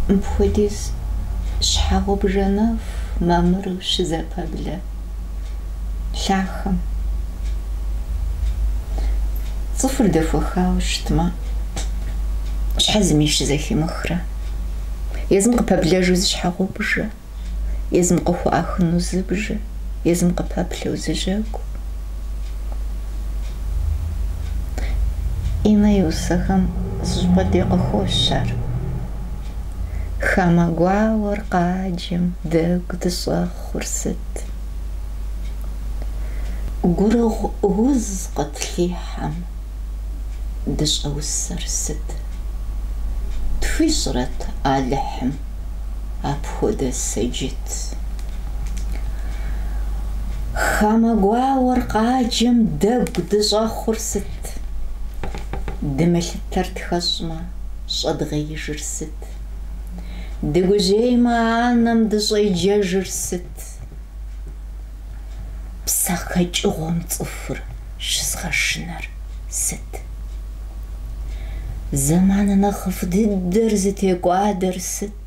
Мпхуэдиз щхьэгъубжэнэф мамыру щызэпэблэ лъахэм цӏыхур дэхуэхауэ щытмэ, щхьэ зыми щызэхимыхрэ? Езым къыпэблэжу зы щхьэгъубжэ, езым къыхуахыну зыбжэ, езым къыпэплъэу зы жьэгу. И нэ и усэхэм зыщӏыпӏэдей къыхощ ар. Хамэ гуауэр къаджэм дэгу дыщӏэхъур сыт? Гурыгъу уз къытлъихьэм дыщӏэусэр сыт? Тхуищӏрэт алыхьым апхуэдэ сэджыт? Хамэ гуауэр къаджэм дэгу дыщӏэхъур сыт? Дымылъытэр тхэщӏмэ, щӏэдгъеижыр сыт? Дыгужьеймэ, анэм дыщӏеджэжыр сыт? Псэхэкӏыгъуэм цӏыхур щызгъэшынэр сыт? Зэманэ нэхъыфӏ дыдэр зытекӏуадэр сыт?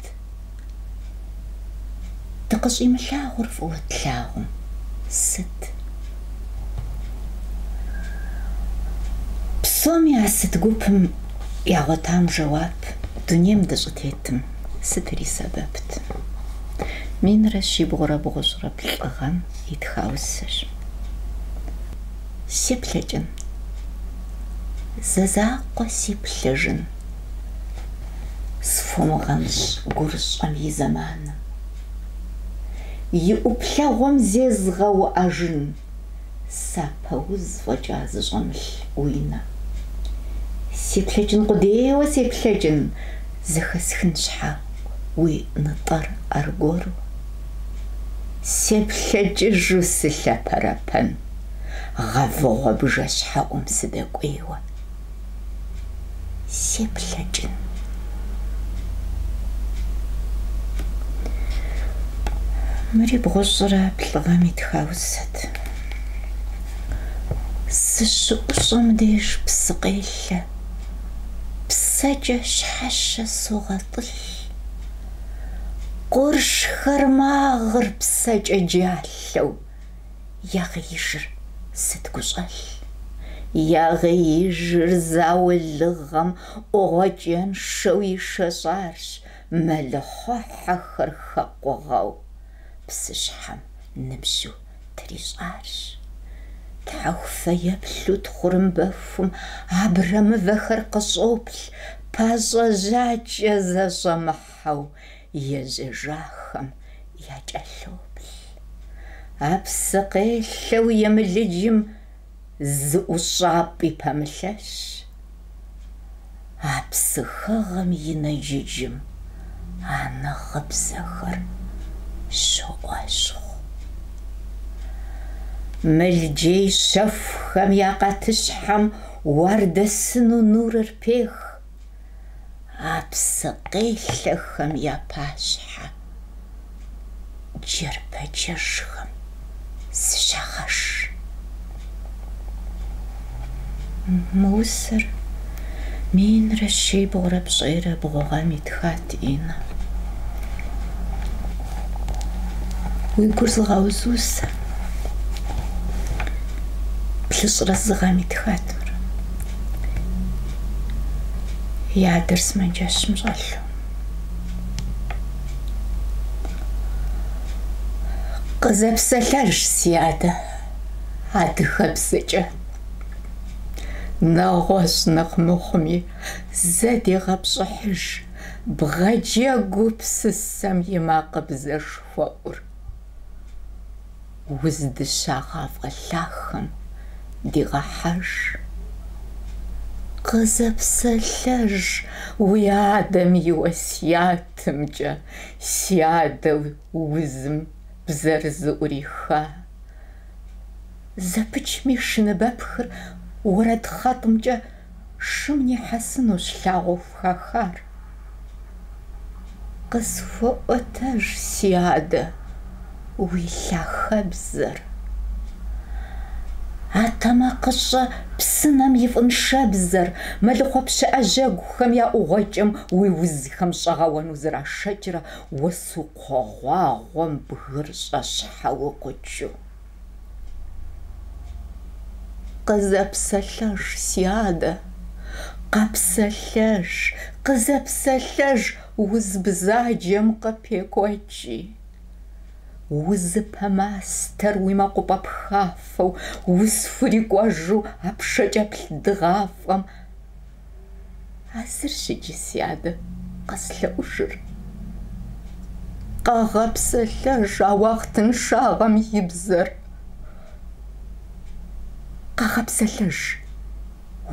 Дыкъыщӏимылъагъур фӏыуэ тлъагъум сыт? Псоми а сыт гупым ягъуэтам жэуап дунейм дыщӏытетым сытри сэбэпт. Минрэ щибгъурэ бгъущӏрэ плӏыгъэм итха усэщ. Сеплъэкӏын, зэзакъуэ сеплъэжын, сфумыгъэнщ гурыщӏэм и зэманым. И ӏуплъэгъуэм зезгъэуӏэжын, сапэуз фӏэкӏа зыщӏэмылъ уи нэ. Сеплъэкӏын къудейуэ сеплъэкӏын, зэхэсхын щхьэ уи нытӏэр аргуэру. Сеплъэкӏыжу сылъэпэрэпэн, гъэвыгъуэ бжэщхьэӏум сыдэкӏуейуэ. Сеплъэкӏын. Мыри бгъущӏрэ плӏыгъэм итха усэт. Сыщыӏущӏэм деж псы къелъэ, псэкӏэ щхьэщэ согъэтӏылъ. Къуршхэр магъыр псэкӏэ джалъэу, ягъижыр сыт гущӏэлъ? Ягъижыр зауэлыгъэм ӏугъуэкӏэншэу ишэщӏарщ, мэлыхъуэхьэхэр хэкъугъэу псыщхьэм ныбжьу трищӏарщ. Тхьэхуфэ еплъу тхъурымбэхум абрэмывэхэр къыщӏоплъ, пащӏэ жьакӏэ зэщӏэмыхьэу ежьэжахэм якӏэлъоплъ. А псы къелъэу емылыджым зы ӏущапӏи пэмылъэщ, а псыхэгъэм и нэджыджым анэгъыбзэхэр щоӏуэщхъу. Мылджей щэхухэм я къэтыщхьэм уардэсыну нурыр пех, а псы къелъэхэм я пащхьэ джэрбэджэжхэм сыщагъэш. Мы усэр минрэ щибгъурэ пщӏейрэ бгъугъэм итхат и нэ. Уи гур зыгъэузусэ, плъыщӏрэ зыгъэм итхат. И адэр сымаджэщым щӏэлъу. Къызэпсэлъэж си адэ адыгэбзэкӏэ. Нэгъуэщӏ нэхъ мыхъуми зэ дегъэпщӏыхьыж бгъэджэгу псысэм и макъыбзэшхуэӏур. Уз дыщагъэфӏэлъахэм дигъэхьэж. Къызэпсэлъэж уи адэм и уэсятымкӏэ, си адэ узым бзэр зыӏуриха. Зэпычми шыныбэпхыр уэрэд хъэтӏымкӏэ шым нихьэсынущ лъагъуэу фхахар. Къысхуэӏуэтэж, си адэ, уи лъахэбзэр. А Тамакъыщӏэ псынэм и фӏыншэбзэр мэлыхъуэ пщыӏэжьэгухэм я ӏугъуэкӏым уи узхэм щӏэгъэуэну зрашэкӏрэ уэсу кхъуэгъуагъуэм бгыр щӏэщхьэу къуджу. Къызэпсэлъэж си адэ, къэпсэлъэж, къызэпсэлъэж уз бзаджэм къыпекӏуэкӏи. Узыпэ мастэр уи мэкъупӏэ пхафэу, уз фурикӏуэжу апшэкӏэплъ дыгъафӏэм. А зыр щыджи си адэ къэслъэӏужыр. Къэгъэпсэлъэж а уахътыншагъэм и бзэр. Къэгъэпсэлъэж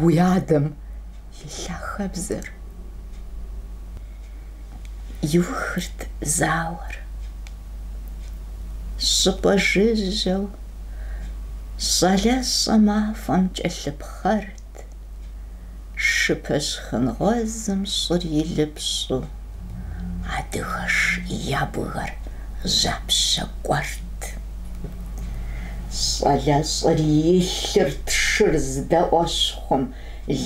уи адэм и лъахэбзэр. Иухырт зауэр. Щӏыпӏэ жыжьэу щӏалэщӏэ мафӏэм кӏэлъыпхъэрт. Шыпэ шхынгъуэзым щӏыр илыпщӏу адыгэш ябгъэр жьапщэ кӏуэрт. Щӏалэщӏэр илъырт шыр здэӏуэщхъум,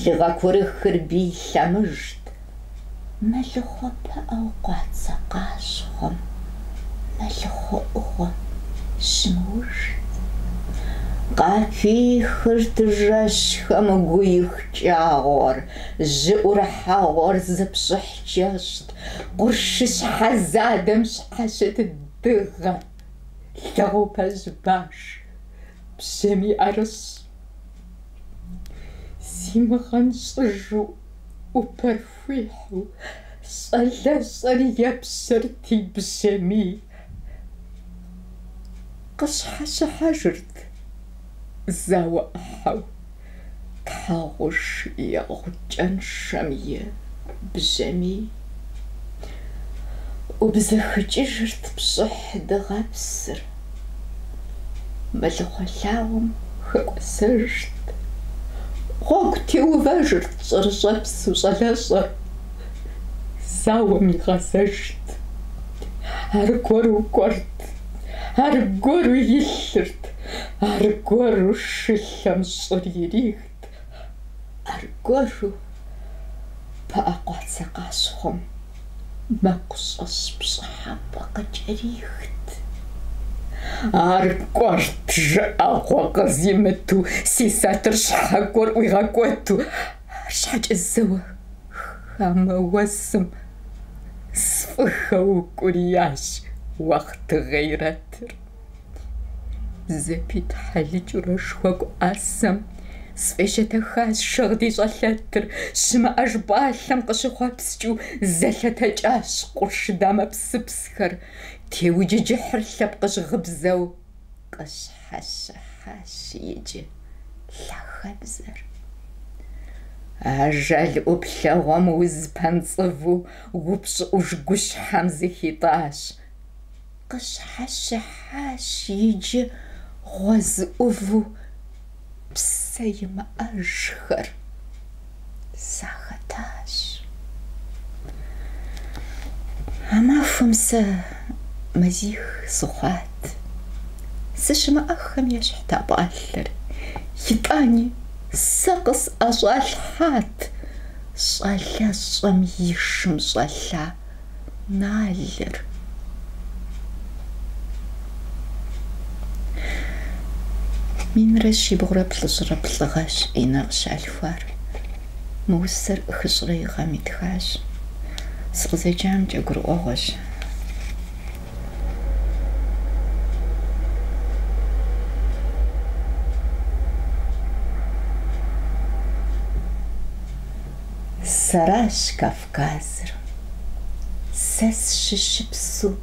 лыгъэ курыхыр бий лъэмыжт. Мэлыхъуэ пыӏэу къуацэ къащхъуэм мэлыхъуэ ӏугъуэ щымыужт. Къапихырт жэщхэм гу их кӏагъуэр, жьыӏур хьэгъуэр зыпщӏыхь джэщӏт. Къуршыщхьэ задэм щхьэщыт дыгъэ, лэгъупэжь баш, бжьэми ӏэрыщ. Си мыгъэн щӏыжу ӏупэр хуихьу, щӏалэщӏэр епщэрти бжьэми. Къыщхьэщыхьэжырт зауэ ӏыхьэу, тхьэгъуж егъукӏэншэм е бжьэми. Ӏубзэхыкӏыжырт пщӏыхь дыгъэпсыр. Мэлыхъуэ лъагъуэм хэкӏуэсэжт. Гъуэгу теувэжырт щӏэрыщӏэпсу щӏалэщӏэр. Зауэм игъэзэжт. Аргуэру кӏуэрт, аргуэру илъырт, аргуэру шылъэм щӏыр ирихт, аргуэру пыӏэ къуацэ къащхъуэм мэкъу щӏэщ пщӏыхьэпӏэ къыкӏэрихт. Аркӏуэрт жыӏэгъуэ къызимыту, си сатыр щхьэкӏуэр ӏуигъэкӏуэту. Арщхьэкӏэ зэуэ хамэ уэсым сфӏыхэукӏуриящ уахът гъейрэтыр. Зэпитхьэлыкӏыурэ шхуэку ӏэсэм сфӏещэтэхащ шагъди щӏэлъэтыр. Щымыӏэж пӏалъэм къыщыхъуэпскӏыу зэлъэтэкӏащ къурш дамэпсыпсхэр. Теуджыджыхьыр лъэпкъыжь гъыбзэу къыщхьэщыхьащ иджы лъахэбзэр. Ажал ӏуплъэгъуэм уз пэнцӏыву упщӏыӏуж гущхьэм зыхитӏащ. Къыщхьэщыхьащ иджы гъуэзыӏуву псэ имыӏэжхэр. Сахэтащ. А махуэм сэ мазих сыхъуат. Сыщымыӏэххэм ещхьт а пӏалъэр. ИтӀани сэ къысӏэщӏалъхьат щӏалэщӏэм и шым щӏэлъа налыр. Минрэ щибгъурэ плӏыщӏрэ плӏыгъэщ ӏинэ къыщалъхуар. Мы усэр хыщӏрэ и гъэм итхащ. Сыкъызэджамкӏэ гурыӏуэгъуэщ. Сэращ Кавказыр. Сэ сщыщыпсу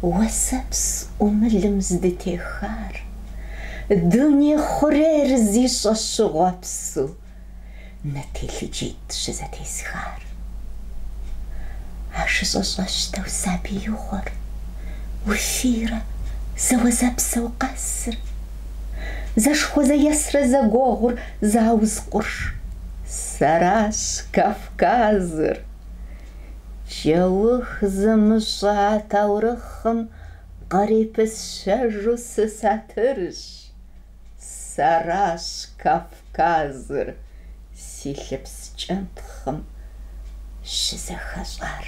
уэсэпс ӏумылым здытехар. Дуней хъурейр зищӏэ щыгъуэпсу нэтелъыджитӏ щызэтесхар. А шыщӏэщӏэщтэу сабиигъуэр, уфийрэ зэуэзэпсэу къэсыр. Зэшхуэзэесрэ зэгуэгъур зауз къурш. Сэращ Кавказыр. Джэух зымыщӏа таурыхъым кърипысшэжу сысатырщ. Сараш Кавказыр силъэпскӏэнтхъым щызэхэщӏар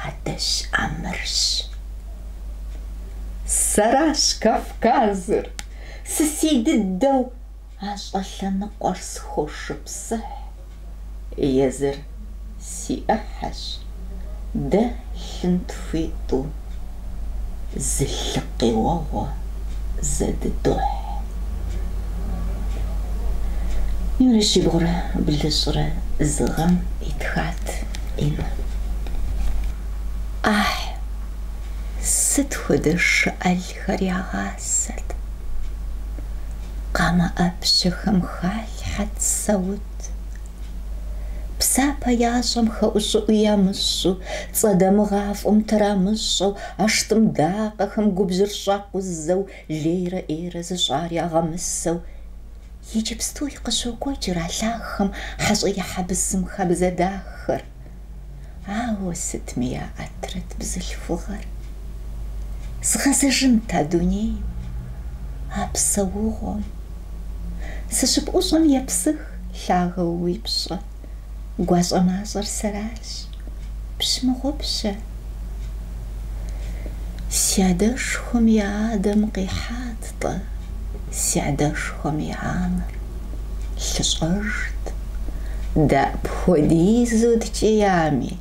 адэщ амырщ. Сараш Кавказыр сыси дыдэу ащӏэлъэныкъуэр схошыпсыхь. Езыр си ӏыхьэщ, дэ лъын тхуитӏу зы лъы къеуэгъуэ зэдыдохь. Миурэ щибгъурэ блыщӏрэ зы гъэм итхат ину. Ахь, сыт хуэдэ шыӏэлхэр ягъасэт. Къамэ ӏэпщэхэм халъхьэт саут. Псапэ ящӏэм хэӏущӏыӏуи ямыщӏу, цӏэдэмыгъафӏэм тэрамыщӏэу, ӏэштӏым дакъэхэм губжьыр щӏакъузэу, лейрэ ӏейрэ зыщӏар ягъэмысэу, иджыпстуи къыщокӏуэкӏыр а лъахэм хьэщӏэ хьэбысым хабзэ дахэр. Ауэ сытми яӏэтрэт бзылъхугъэр. Згъэзэжынт а дунейм, а псэугъуэм. Сыщыпӏущӏэм епсых лъагэу уи пщӏэ. Гуащӏэ мащӏэр сэращ, пщымыгъупщэ. Си адэшхуэм и адэм къихьат-тӏэ, си адэшхуэм и анэр лъыщӏэжт. Дэӏэпхуэдизу дыкӏиями,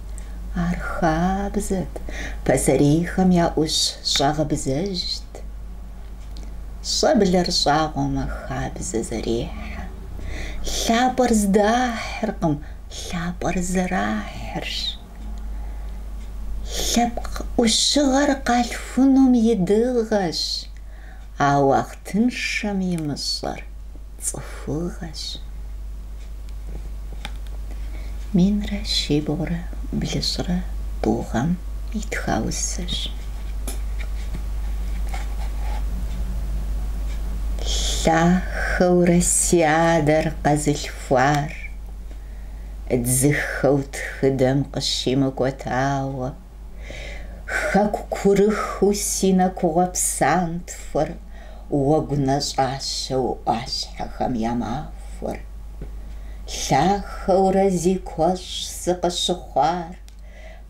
ар хабзэт, пасарейхэм я ӏущ щӏагъэбзэжт. Щӏэблэр щӏагъуэмэ хабзэ зэрехьэ. Лъапӏэр здахьыркъым, лъапӏэр зэрахьырщ. Лъэпкъ ӏущыгъэр къалъхунум и дыгъэщ, а уахътыншэм имыщӏэр цӏыхугъэщ. Минрэ щибгъурэ блыщӏрэ тӏу гъэм итха усэщ. Лъахэурэ си адэр къэзылъхуар, дзыхэу тхыдэм къыщимыкӏуэтауэ, хэку курыху си нэкугъуэ псантхуэр, уэгу нэщӏащэу ӏуащхьэхэм ямахуэр. Лъахэурэ зи куэщӏ сыкъыщыхъуар,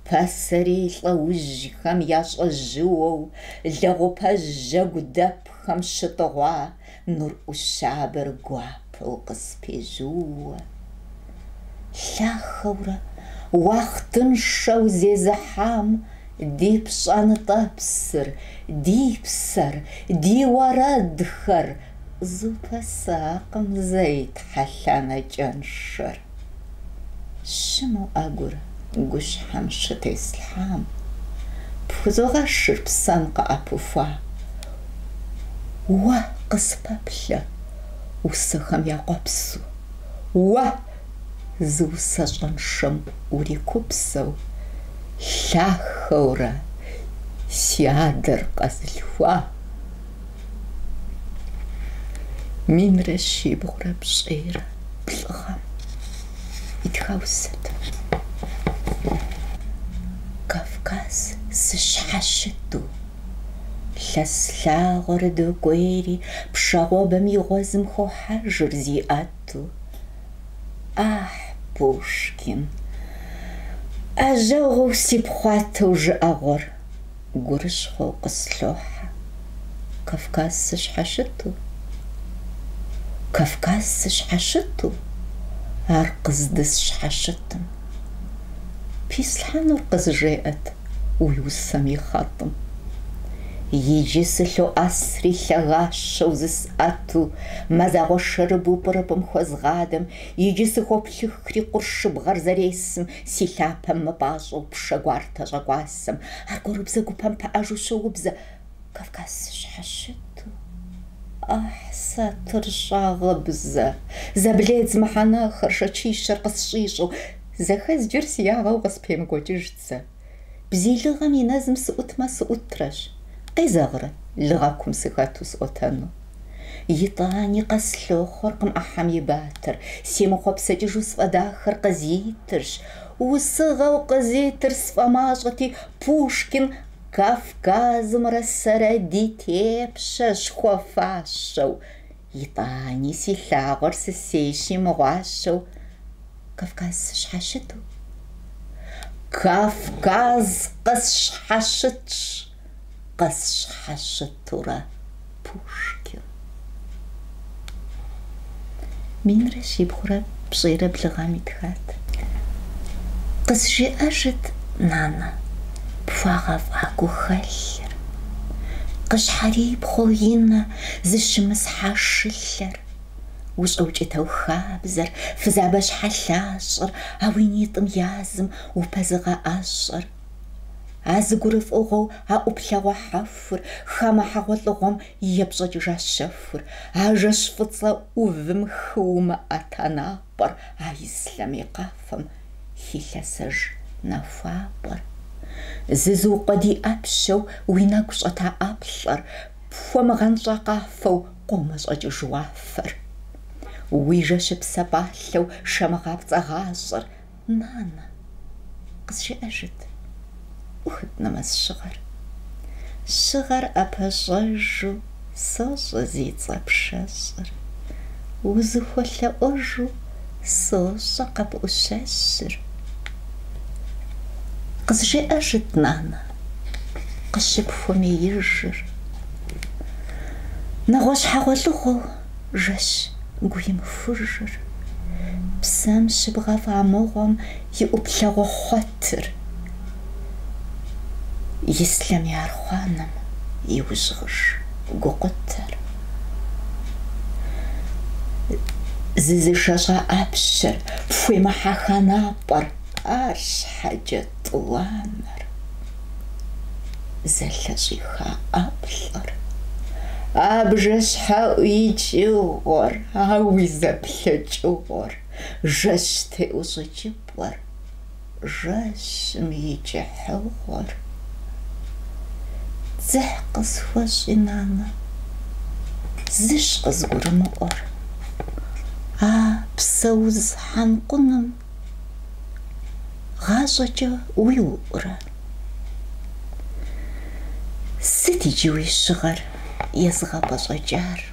пасарей лӏэужьхэм ящӏэжьыуэу, лэгъупэжь жьэгу дэпхэм щытӏыгъуа, нур ӏущабэр гуапэу къыспежьууэ. Лъахэурэ уахътыншэу зезыхьам, ди пщӏэнтӏэпсыр, ди псэр, ди уэрэдхэр зупэсакъым зэи тхьэлъэнэкӏэншэр. Щыму ӏэгур гущхьэм щытеслъхьам, пхузогъэшыр псэм къыӏэпыхуа. Уэ къыспэплъэ, усэхэм якъуэпсу, уэ зы усэ щӏэншэм урикупсэу, лъахэурэ си адэр къэзылъхуа. Минрэ щибгъурэ пщӏейрэ плӏыгъэм итха усэт. Кавказ сыщхьэщыту, лъэс лъагъуэр докӏуейри пшагъуэбэм и гъуэзым хохьэжыр зиӏэту. Ахь, Пушкин, ӏэжьэгъуэу си пхъуатэу жыӏэгъуэр гурыщхъуэу къыслъохьэ. Кавказ сыщхьэщыту, Кавказ сыщхьэщыту, ар къыздысщхьэщытым. Пислъхьэнур къызжеӏэт уи усэм и хъэтым. Иджы сылъоӏэсри лъагащэу зысӏэту, мэзагъуэ шэрыбу пӏырыпӏым хуэзгъадэм, иджы сыхуоплъыхри къуршыбгъэр зэресым, си лъапэм мыпӏащӏэу пшэ гуарта щӏэкӏуасэм, аргуэрыбзэ гупэм пыӏэжу щоубзэ. Кавказ сыщхьэщыту, ахь, сатыр щӏагъыбзэ, зэбледз мыхьэнэхэр шэчищэр къысщӏищӏэу, зэхэзджэр си ягъэу къыспемыкӏуэкӏыждзэ. Бзилыгъэм и нэзым сыӏутмэ сыӏутрэщ, къезэгърэ лыгъэкум сыхэту сӏуэтэну. ИтӀани къэслъохъуэркъым ӏыхьэм и батэр, семыхъуэпсэкӏыжу сфӏэдахэр къызитырщ. Усыгъэу къызитыр сфӏэмащӏэти, Пушкин Кавказымрэ сэрэ ди тепщэщ хуэфащэу. يطاني سيلاغر سيشي مغاشو كافكاز شحاشتو كافكاز قس حشتش قس حشتورا بوشكين مين رشي بخورا بصيرة بلغامي تخات قس جي أجد نانا بفاغف أكو خلر قش حريب خوينا زش مسحة شلر وش أوجته وخابزر فزابش حلاشر هاويني طميازم وبزغة أشر عزقرف أغو هاوبلغو حفر خاما حغوطلغم يبزج رشفر عجش فتصا وذم خوما أتنابر عيسلمي قافم هيلسج نفابر ززو قدي أبشو ويناكش أتا أبشر فمغنجا قافو قومش أجو جوافر ويجش بسبالو شمغاب تغاشر نانا قصشي أجد وخدنا مس الشغر أبججو صوص زيت بشجر وزخولا أجو صوص قب أشجر قصشي أجد نانا قشب فمي يجر نغوش حغلغو جش قويم فرجر بسام شبغاف عموغم يقبلغو خطر يسلم يا رخانم يوزغش قطر زيزي شاشا أبشر فوي محاخا نابر أش حاجة طوامر زلشيخا أبشر أبجش حاويجور هاوي زبلجور جش تيوزجبور جش ميجي حور زحقز وجي نانا زشقز قرمور بسوز حنقنم غاجة ويورا ستي جوي الشغر يزغى بجار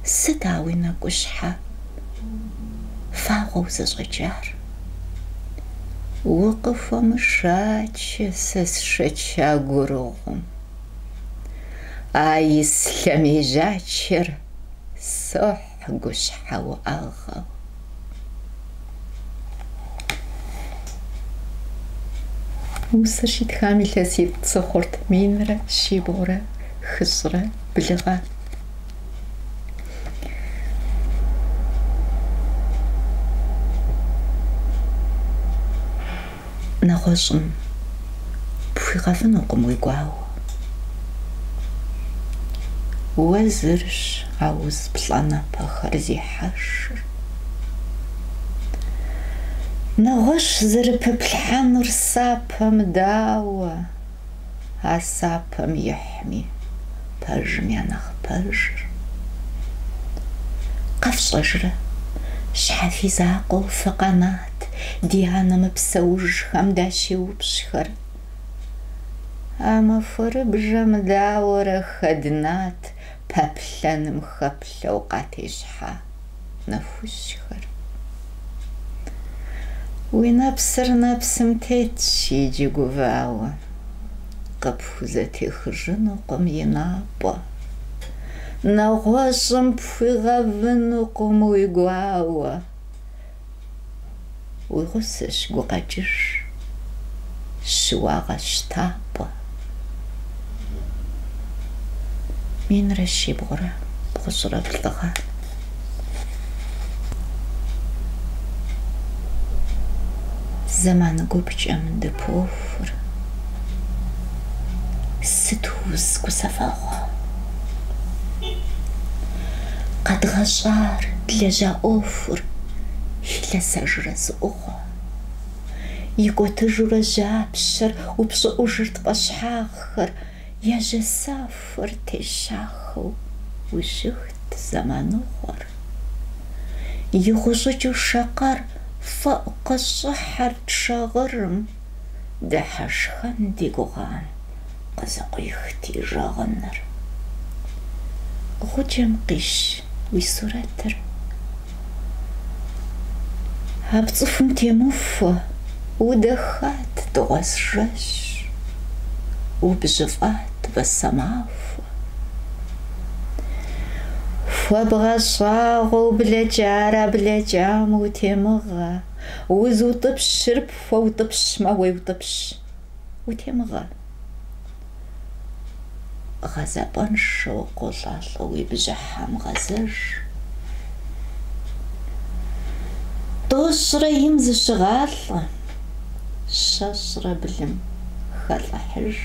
ستاوينا قشحة فاغوز الرجار وقف مشاتش سسشتشا قروغم سلمي جاتشر صح قشحة وأغا وسشيت خامي لسيد صخورت مينرا شيبورا خسرة بلغة نغشم بفغافن وقم ويقواو وزرش عاوز بطلعنا بخرزي حشر نغش زرب بالحنر سابم داوة عسابم يحمي برجم ينخ برجر قف شجرة شحفي زاقو في قناة ديانا مبسوج خمداشي وبشخر أما فرب جم داورة خدنات بابلان مخبلة وقاتيشحا نفوشخر وينبسر نبسمتيتش يجي قواوا قبفوزتي خرجن وقم ينابا نغوشم بفغفن وقم ويقواوا ويغسش قواجش شواغش تابا مين رشي بغرا بغسرة بلغا زمان قبج أمن دبوفر ستوز كسفاغا قد غشار تلجا أوفر هلا سجرز أغا يقو تجرى جابشر وبش أجرت بشحاخر يا جسافر تشاخو وجهت زمان أخر يخرج شقر فوق الصحر تشاغرم دحش خندي قغان قزق يختي جاغنر غجم قش ويسورتر هبصفم تيموفة ودخات تغسرش وبجفات بالسماف وبغصاغ بلا جارة بلا جام وتيمغة وزو طبش شرب وطبش ماوي وطبش وتيمغة غزبان شوق وطاطوي بجحام غزر طوشرة يمز شغال شاشرة بلم خلا حر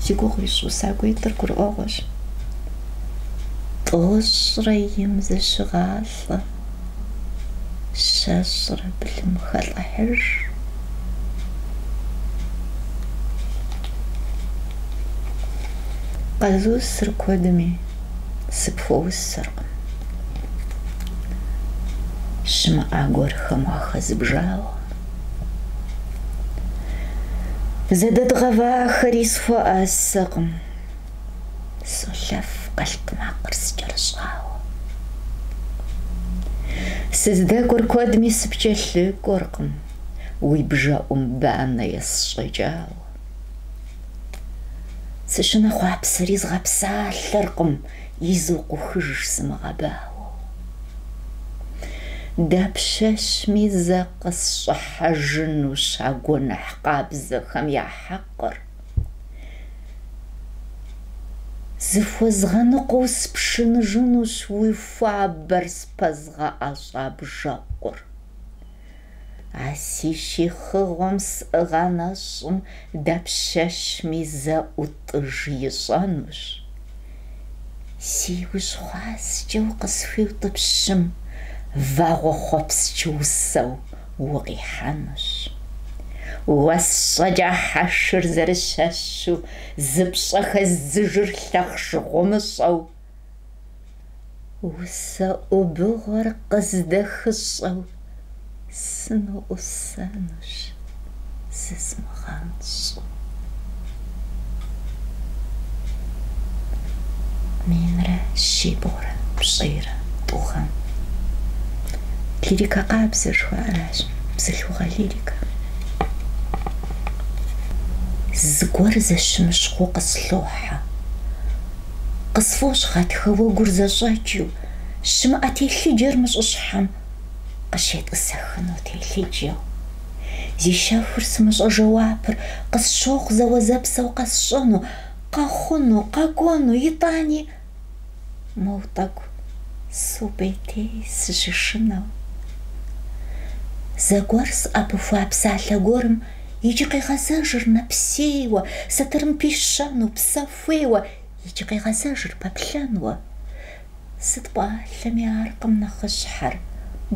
سيقوغ يسو ساقو يتركور أغش طوشرة يمز شغال شاشرة بلم خلا حر قازو السرق ودمي سبفو السرق شما أغور خماخ زبجاو زادت غفا خريس فوق السقم سولف قلت ما قرس جرشاو سزدا كوركود مي سبجل كورقم ويبجا بانا يسجاو سشنا خواب سريز غابسا لرقم يزوق خرج سمغباو دابشاش ميزا قص حجن وشاقون حقاب زخم يا حقر زفوز غنقوس بشن جنوش ويفا برس بزغا أصاب جاقر عسي شيخ غمس غناشم دابشاش ميزا وطجيصانوش سيوش خاس جو قصفي وطبشم فاغو خبس جوسو وغيحانش والصجا حشر زرشاشو زبشخ الزجر لخش غمصو وسا أبغر قزدخصو سنو أسانوش زسم غانصو مينرا شيبورا بصيرا طوخان ليريكا قابزة شو علاش بزلوغة ليريكا زقورزة الشمش خو قصلوحة قصفوش خاتخوا قرزة جاجو شما أتيلي جرمش أشحم قشيت أسخنو تيلي جو زي شافر سمش أجوابر قص شوق زوزبسة وقص شونو قاخونو قاقونو يطاني موطاقو سوبيتي سجشنو زاقورس أبو فواب سالة قورم يجي غزاجر نبسيوة سترم بيشانو بسافويوة يجي غزاجر بابلانوة ستبا لمي عرقم نخشحر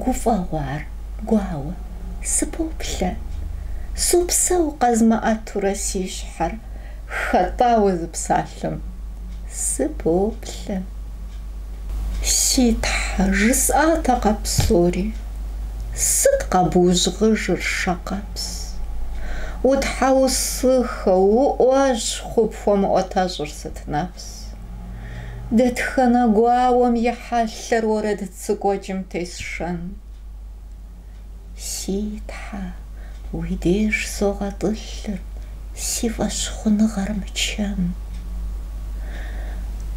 قوفاوار قواوة سبوبلا سوبساو قزما أتورسي شحر خطاوز بسالم سبوبلا شيتح رسقاتا قبصوري صدقة بوزغجر شقبس وتحاول صخة وقواش خوب فوم أتاجر ست نفس دتخنا قواوم يحالر ورد تسقوجم تيسشن سيتحا ويديش صغة طلر سيفاش خن غرمتشام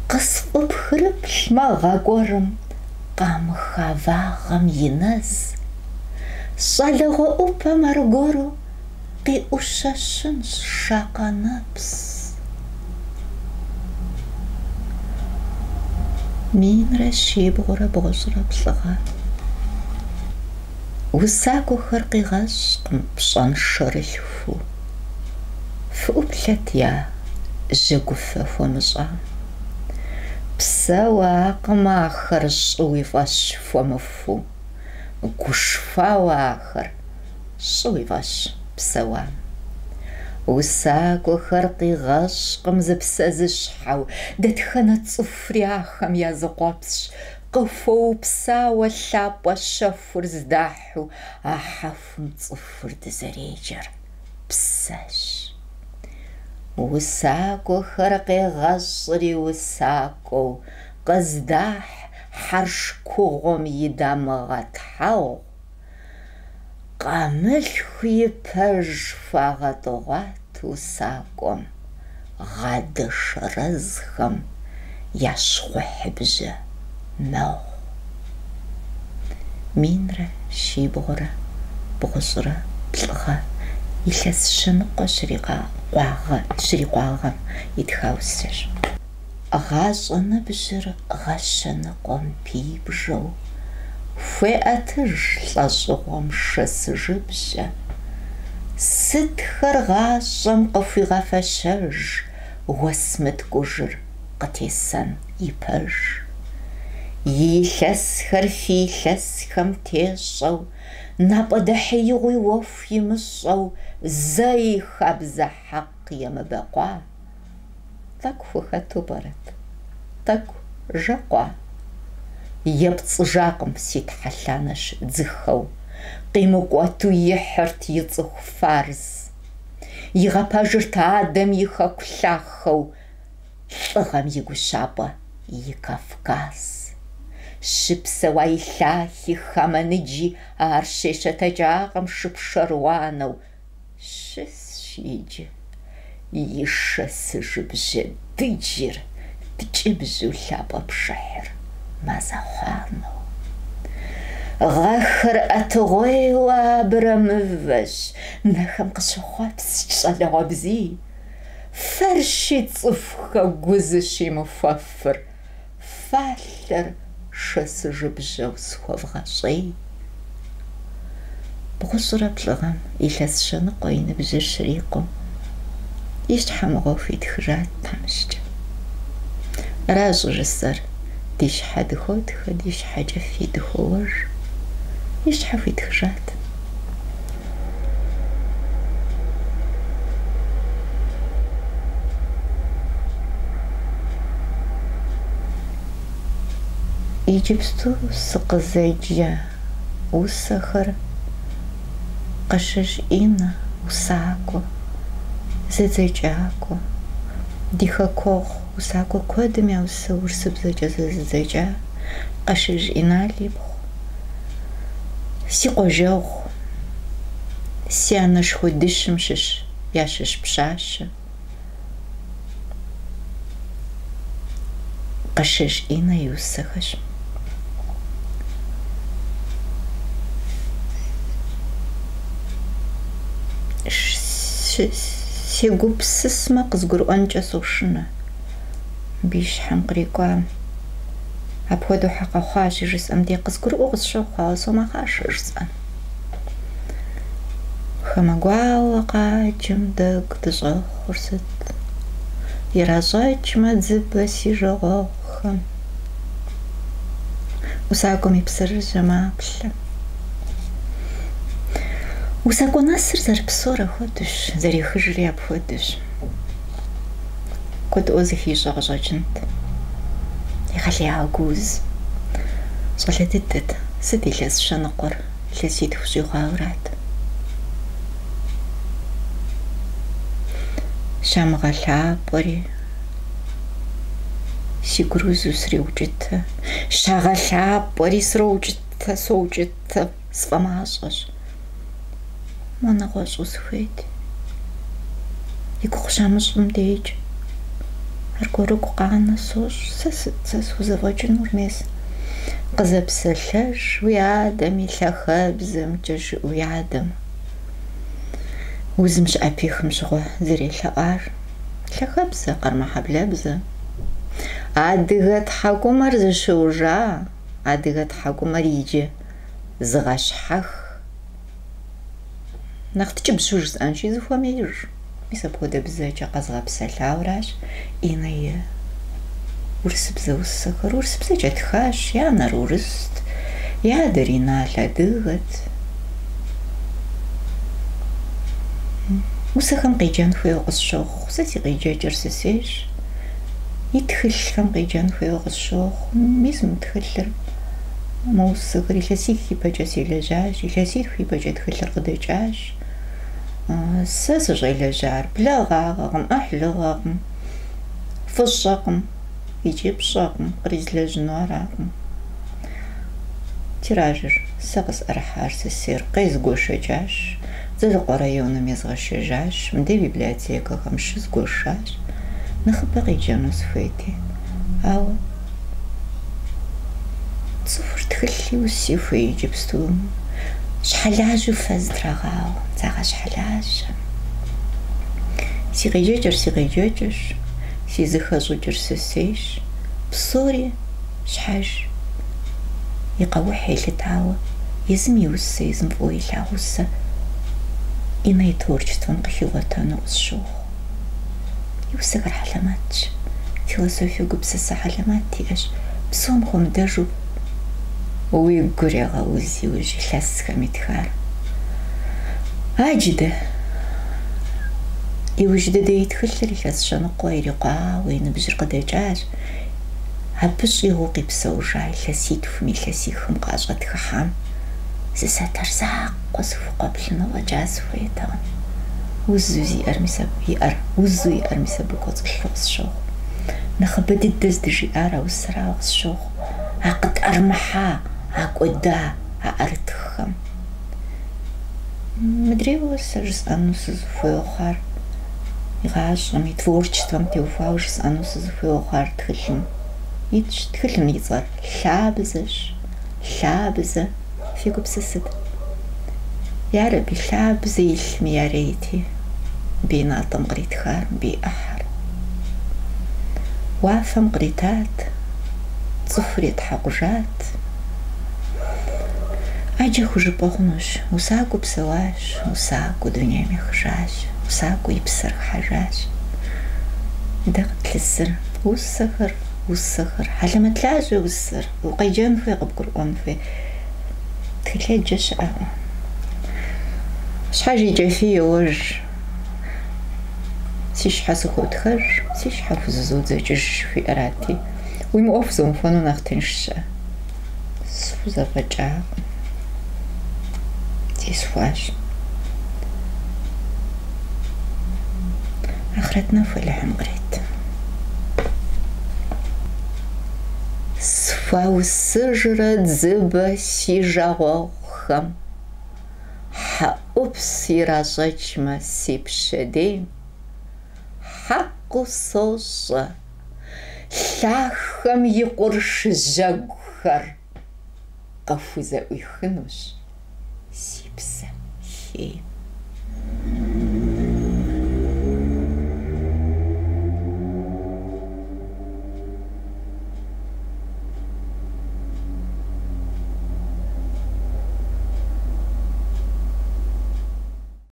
قصف بخرب ما غاقورم قام خافاغم ينز صالغو أوبا مرغورو قي أشاشن شاقا نبس مين رشيب غورا بغزرا بصغا وساقو خرقي غاشق بشان شرلفو فو بلات يا جاقوفا فومزعام بساوا قما خرش ويفاش فومفو قشفا واخر شويفاش بسوام وساكو خرقي غاش قمز بسازش حاو دتخنا تصفرياخم يا زقوبش قفو بساوا اللاب والشفر زداحو أحف متصفر دزريجر بساش Усакӏохэр къегъэшӏыри усакӏоу къыздахь хьэршкугъом идамыгъэтхьагъ. Къамылъху ипэж фагъэтӏыгъуат усакӏом гъэдэшэрэзхэм яшхъухьыбжьэ мэгъу. Минрэ щибгъурэ бгъушӏрэ плӏыгъэ илъэс шыныкъо щырикъуагъэм итхаусэщ. Гъащӏэныбжьыр гъэщэныкъом пибжэу хуеӏэтыж лӏэщӏыгъуэм шэсыжыбжьэ. Сытхэр гъащӏэм къыхуигъэфэщэж уэс мыткӏужыр къытесэн ипэж. Илъэсхэр фи-илъэсхэм тещӏэу напӏэдыхьеигъуи уэху имыщӏэу зэи хабзэ хьэкъ емыбэкъуа. Тӏэкӏу хухэту пӏэрэт? Тӏэкӏу жэкъуа? Епцӏыжакъым си тхьэлъанэщ дзыхэу, къимыкӏуэту ихьырт ицӏыху фарз. Игъэпэжырт адэм и хэку лъахэу, лӏыгъэм и гущапӏэ и Кавказ. Щыпсэуа илъахи хамэныджи ар щещэтэкӏакъым шыпшэрыуанэу. Щысщ иджы и шэсыжыбжьэ дыджыр, ткӏыбжьу лъапӏэ пшыхьыр мэзэхъуанэу. Гъэхэр ӏэтыгъуейуэ абрэ мывэщ, нэхэм къыщыхъуэпсч щӏалэгъуэбзий. Фэрщи цӏыхухэ гу зыщимыхуэфыр, фалъэр шэсыжыбжьэу схуэвгъэщӏей. Бгъущӏрэ плӏыгъэм илъэс щэныкъуэ и ныбжьыр щрикъуу и щхьэмыгъуэ хуитхыжат тхьэмыщкӏэ. Аращ жысӏэр: ди щхьэ дыхотхэ, ди щхьэкӏэ фи дыхуоуэж. И щхьэ хуитхыжат. Иджыпсту сыкъызеджэ усэхэр къыщыщ Инэ, усакӏуэ, зэдзэкӏакӏуэ. Ди хэкуэгъу усакӏуэ куэдым я усэ урысыбзэкӏэ зэзыдзэкӏа къыщыщ Инал ипхъу. Си къуажэгъу, си анэшхуэ дыщым ящыщ пщащэ. Къыщыщ Инэ и усэхэщ. Си гупсысмэ къызгурыӏуэнкӏэ сошынэ. Мыбы и щхьэм кърикӏуам апхуэдэу хьэ къэхъуащ жысӏэм де къызгурыӏуэу къысщохъуауэ сомэхъашэ жысӏэм. Хэмэгуауэ къаджэм дэгу дыщӏэхъур сыт? Иращӏэкӏмэ дзыбэ си жагъуэгъухэм. Усакӏуэм и псыр жьэмаплъэ. Усакӏуэ нэсыр зэрыпсэур апхуэдэущ, зэрехыжри апхуэдэущ. Куэдыӏуэ зыхищӏэ къыщӏэкӏынт. Егъэлеяуэ гуз. Щӏалэ дыдэт. Сыт илъэс щэныкъуэр? Илъэс итху щӏигъуаурат. Щамыгъэлъапӏэри си гурызу сриукӏытэ. Щагъэлъапӏэри соукӏытэ, сфӏэмащӏэщ. Мо нэгъуэщӏу сыхуейт. И гугъу щамыщӏым деж аргуэрыгу къанэ сощ. Сэ сыт сэ схузэфӏэкӏынур мес? Къызэпсэлъэж уи адэм и лъэхэбзэмкӏэ жыӏ уи адэм. Узым щыӏэ пихым щыгъуэ зэрелъэӏуар лъэхэбзэ, къармэхьэблэбзэ. Адыгэ тхьэкӏумэр зыщыужа, адыгэ тхьэкӏумэр иджы зыгъэщхьэх. Нэхъ ткӏыбзу жысӏэнщи зыхуэмеиж. Мис апхуэдэ бзэкӏэ къэзгъэпсэлъауращ Инэ и урысыбзэ усэхэр. Урысыбзэкӏэ тхащ. И анэр урыст, и адэр Инал адыгэт. Усэхэм къеджэн хуейуэ къысщохъу. Сэ си къеджэкӏыр сысейщ. И тхылъхэм къеджэн хуейуэ къысщохъу. Мис мы тхылъыр, мы усэхэр илъэситху ипэкӏэ селэжьащ, илъэситху ипэкӏэ тхылъыр къыдэкӏащ. سشغيلجار بلاغاغم أحلغاغم فشاقم يجيب شاقم قريزلجنوراغم تراجر سقس أرحار سسير قيز قوشجاش زلق ريون ميزغشجاش مدي بيبلياتيكا خمشز قوشاش نخبغي جانوس فيتي أو تصفر تخلي وسيفو يجيب ستوم شحالاجو فازدراغاو تاغا شحالاج سيغيجاجر سيزخازوجر سسيش بصوري شحاج يقاو حيلة تعاوى يزم يوسى يزم فويلا وسا إما يتورج تنقشي نقص شوخ يوسى غير علامات فيلسوفيا قبسة علامات تياش بصوم خم داجو ويقوري غاوزي وجي لاسكا متخار عاجدة يوجد دا يتخلل لاس شنقوا يرقا وين بجر قداجاج عبش يغوقي بسوجاي لاسيت فمي لاسي خمقاش غتخحام زيسا ترزاق وصفو قبل نواجاز ويتان وزوزي وزوي أرمي سبقوط الشوص شوخ نخبد الدز دجي أرا والسرا والشوخ عقد أرمحا عقودا عقرتخم مدري وسرس أنوس زفوخار يغاش غمي تفورجتوم تيوفاوجس أنوس زفوخار تخلم يصار لابزة فيكو بسسد يا ربي لابزة يلمي يا ريتي بينا تمغريت خار بي أحر وافم قريتات صفري حقجات أجي خجب بغنوش وساقو بسواش وساقو دنيا مخجاش وساقو يبسر حاجاش دقت للسر والسخر على ما تلاجه والسر وقيجان في قبقر في تخلي جش شحاجة يجي فيه وج سيش حاسخو تخر سيش حافظ زود زجش في أراتي ويموفزون فانو نختنش سوزا فجاء تيسواش آخرتنا فلحم قريت سفاو السجرة زبا سيجاوخم حقوب سيراججما سيبشديم حقو صوصة لاخم يقرش جاغخر قفوزا ويخنوش سيبسا شيب